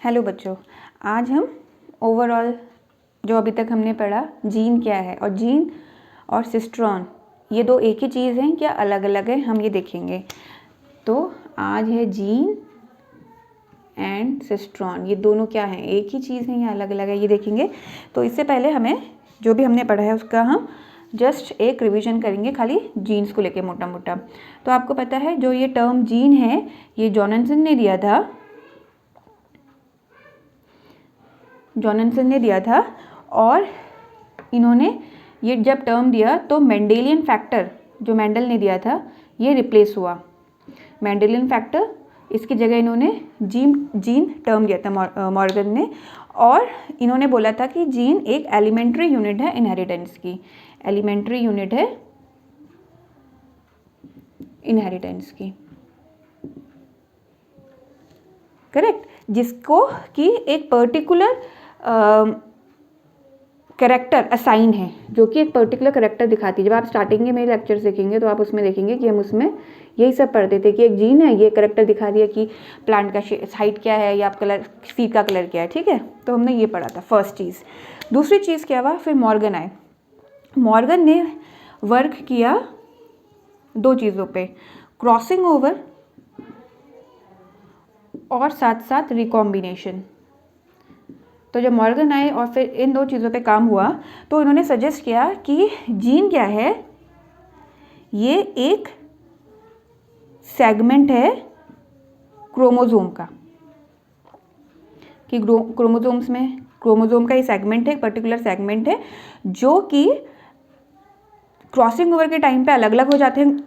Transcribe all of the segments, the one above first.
Hello बच्चों, आज हम ओवरऑल जो अभी तक हमने पढ़ा जीन क्या है और जीन और सिस्ट्रॉन ये दो एक ही चीज़ हैं क्या अलग अलग है, हम ये देखेंगे। तो आज है जीन एंड सिस्ट्रॉन, ये दोनों क्या हैं, एक ही चीज़ है या अलग अलग है, ये देखेंगे। तो इससे पहले हमें जो भी हमने पढ़ा है उसका हम जस्ट एक रिवीजन करेंगे, खाली जीन्स को लेके मोटा मोटा। तो आपको पता है जो ये टर्म जीन है ये जॉनसन ने दिया था और इन्होंने ये जब टर्म दिया तो मेंडेलियन फैक्टर जो मेंडल ने दिया था ये रिप्लेस हुआ। मेंडेलियन फैक्टर इसकी जगह इन्होंने जीन टर्म दिया था मॉर्गन ने, और इन्होंने बोला था कि जीन एक एलिमेंट्री यूनिट है इनहेरिटेंस की, एलिमेंट्री यूनिट है इनहेरिटेंस की, करेक्ट, जिसको कि एक पर्टिकुलर कैरेक्टर असाइन है, जो कि एक पर्टिकुलर कैरेक्टर दिखाती है। जब आप स्टार्टिंग में मेरे लेक्चर देखेंगे तो आप उसमें देखेंगे कि हम उसमें यही सब पढ़ते थे कि एक जीन है, ये कैरेक्टर दिखा दिया कि प्लांट का हाइट क्या है या कलर, सीड का कलर क्या है, ठीक है। तो हमने ये पढ़ा था फर्स्ट चीज़। दूसरी चीज़ क्या हुआ, फिर मॉर्गन आए। मॉर्गन ने वर्क किया दो चीज़ों पे, क्रॉसिंग ओवर और साथ साथ रिकॉम्बिनेशन। तो जब मॉर्गन आए और फिर इन दो चीज़ों पे काम हुआ तो इन्होंने सजेस्ट किया कि जीन क्या है, ये एक सेगमेंट है क्रोमोसोम का, कि क्रोमोसोम का ये सेगमेंट है, एक पर्टिकुलर सेगमेंट है जो कि क्रॉसिंग ओवर के टाइम पे अलग अलग हो जाते हैं।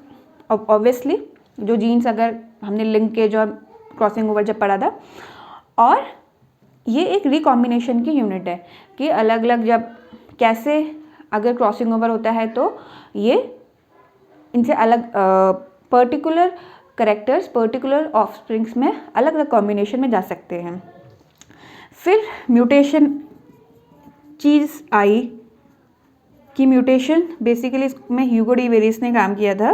ऑब्वियसली जो जीन्स अगर हमने लिंक के जो क्रॉसिंग ओवर जब पढ़ा था, और ये एक रिकॉम्बिनेशन की यूनिट है कि अलग अलग जब कैसे अगर क्रॉसिंग ओवर होता है तो ये इनसे अलग पर्टिकुलर करेक्टर्स पर्टिकुलर ऑफस्प्रिंग्स में अलग अलग कॉम्बिनेशन में जा सकते हैं। फिर म्यूटेशन चीज़ आई कि म्यूटेशन बेसिकली इसमें ह्यूगो डी वेरिस ने काम किया था,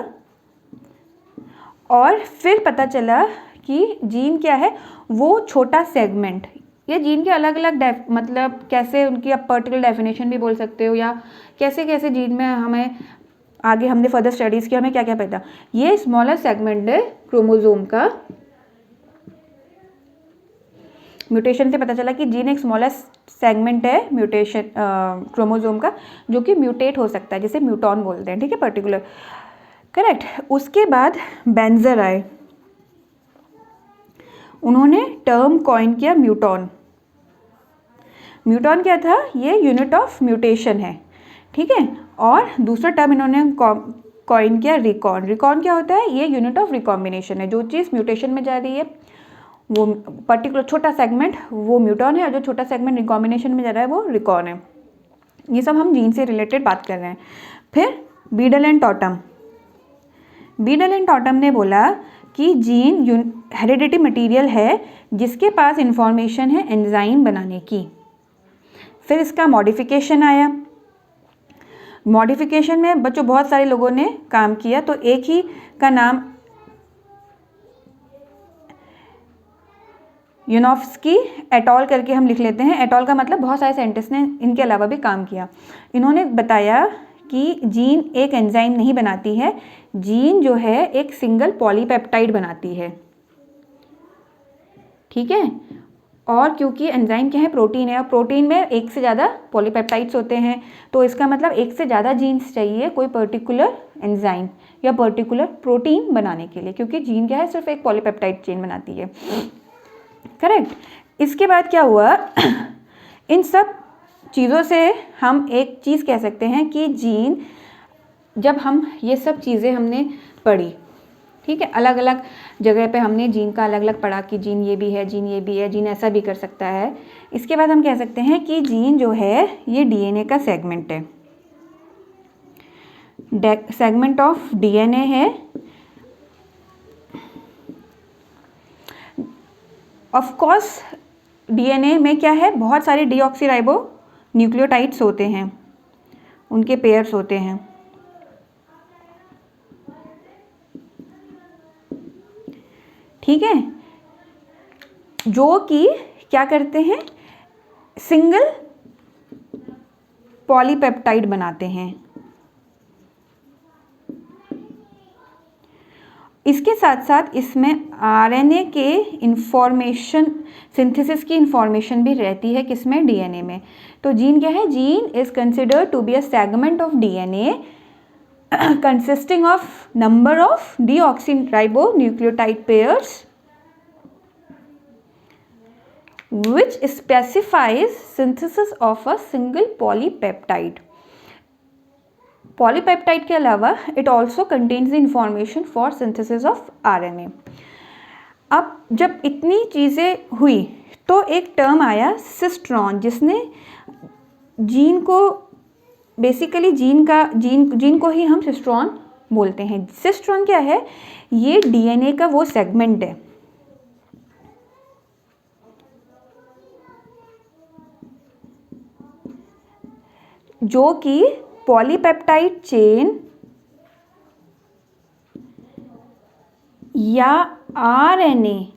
और फिर पता चला कि जीन क्या है, वो छोटा सेगमेंट, ये जीन के अलग अलग मतलब कैसे उनकी आप पर्टिकुलर डेफिनेशन भी बोल सकते हो, या कैसे कैसे जीन में हमें आगे हमने फर्दर स्टडीज़ किया, हमें क्या क्या पता। ये स्मॉलर सेगमेंट है क्रोमोसोम का, म्यूटेशन से पता चला कि जीन एक स्मॉलर सेगमेंट है म्यूटेशन क्रोमोसोम का, जो कि म्यूटेट हो सकता है, जिसे म्यूटॉन बोलते हैं, ठीक है, पर्टिकुलर, करेक्ट। उसके बाद बेंजर आए, उन्होंने टर्म कॉइन किया म्यूटॉन। म्यूटॉन क्या था, ये यूनिट ऑफ म्यूटेशन है, ठीक है। और दूसरा टर्म इन्होंने कॉइन किया रिकॉन। रिकॉन क्या होता है, ये यूनिट ऑफ रिकॉम्बिनेशन है, जो चीज़ म्यूटेशन में जा रही है वो पर्टिकुलर छोटा सेगमेंट वो म्यूटॉन है, और जो छोटा सेगमेंट रिकॉम्बिनेशन में जा रहा है वो रिकॉन है। ये सब हम जीन से रिलेटेड बात कर रहे हैं। फिर बीडल एंड टॉटम ने बोला कि जीन हेरिडिटी मटेरियल है जिसके पास इंफॉर्मेशन है एंजाइम बनाने की। फिर इसका मॉडिफिकेशन आया। मॉडिफिकेशन में बच्चों बहुत सारे लोगों ने काम किया, तो एक ही का नाम यूनोफ्स्की एटॉल करके हम लिख लेते हैं। एटॉल का मतलब बहुत सारे साइंटिस्ट ने इनके अलावा भी काम किया। इन्होंने बताया कि जीन एक एंजाइम नहीं बनाती है, जीन जो है एक सिंगल पॉलीपेप्टाइड बनाती है, ठीक है। और क्योंकि एंजाइम क्या है, प्रोटीन है, और प्रोटीन में एक से ज़्यादा पॉलीपेप्टाइड्स होते हैं, तो इसका मतलब एक से ज़्यादा जीन्स चाहिए कोई पर्टिकुलर एंजाइम या पर्टिकुलर प्रोटीन बनाने के लिए, क्योंकि जीन क्या है, सिर्फ एक पॉलीपेप्टाइड चेन बनाती है, करेक्ट। इसके बाद क्या हुआ, इन सब चीज़ों से हम एक चीज़ कह सकते हैं कि जीन, जब हम ये सब चीज़ें हमने पढ़ी, ठीक है, अलग अलग जगह पे हमने जीन का अलग अलग पढ़ा कि जीन ये भी है, जीन ये भी है, जीन ऐसा भी कर सकता है। इसके बाद हम कह सकते हैं कि जीन जो है ये डीएनए का सेगमेंट है, सेगमेंट ऑफ डीएनए है। ऑफ कोर्स डीएनए में क्या है, बहुत सारे डीऑक्सीराइबो न्यूक्लियोटाइड्स होते हैं, उनके पेयर्स होते हैं, ठीक है, जो कि क्या करते हैं, सिंगल पॉलीपेप्टाइड बनाते हैं। इसके साथ साथ इसमें आरएनए के इंफॉर्मेशन सिंथेसिस की इंफॉर्मेशन भी रहती है, किसमें, डीएनए में। तो जीन क्या है, gene is considered to be a segment of DNA consisting of number of deoxyribonucleotide pairs which specifies synthesis of a single polypeptide. Polypeptide के अलावा it also contains the information for synthesis of RNA. अब जब इतनी चीज़ें हुई तो एक term आया सिस्ट्रॉन, जिसने जीन को बेसिकली जीन को ही हम सिस्ट्रॉन बोलते हैं। सिस्ट्रॉन क्या है, ये डीएनए का वो सेगमेंट है जो कि पॉलीपेप्टाइड चेन या आरएनए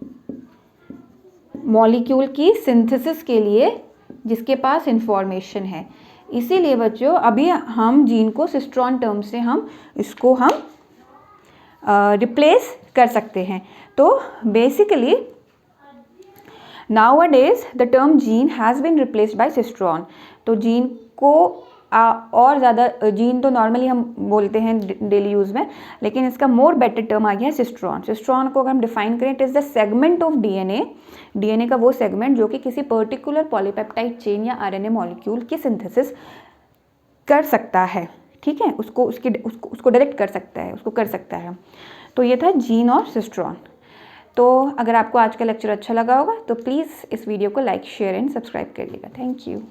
मॉलिक्यूल की सिंथेसिस के लिए जिसके पास इंफॉर्मेशन है। इसीलिए बच्चों अभी हम जीन को सिस्ट्रॉन टर्म से हम रिप्लेस कर सकते हैं। तो basically nowadays the term gene has been replaced by cistron. तो जीन को और ज़्यादा, जीन तो नॉर्मली हम बोलते हैं डेली यूज़ में, लेकिन इसका मोर बेटर टर्म आ गया है सिस्ट्रॉन। सिस्ट्रॉन को अगर हम डिफाइन करें, it is the segment of DNA का वो सेगमेंट जो कि किसी पर्टिकुलर पॉलीपेप्टाइड चेन या आरएनए मॉलिक्यूल की सिंथेसिस कर सकता है। ठीक है, उसको डायरेक्ट कर सकता है, उसको कर सकता है। तो ये था जीन और सिस्ट्रॉन। तो अगर आपको आज का लेक्चर अच्छा लगा होगा तो प्लीज़ इस वीडियो को लाइक, शेयर एंड सब्सक्राइब करिएगा। Thank you.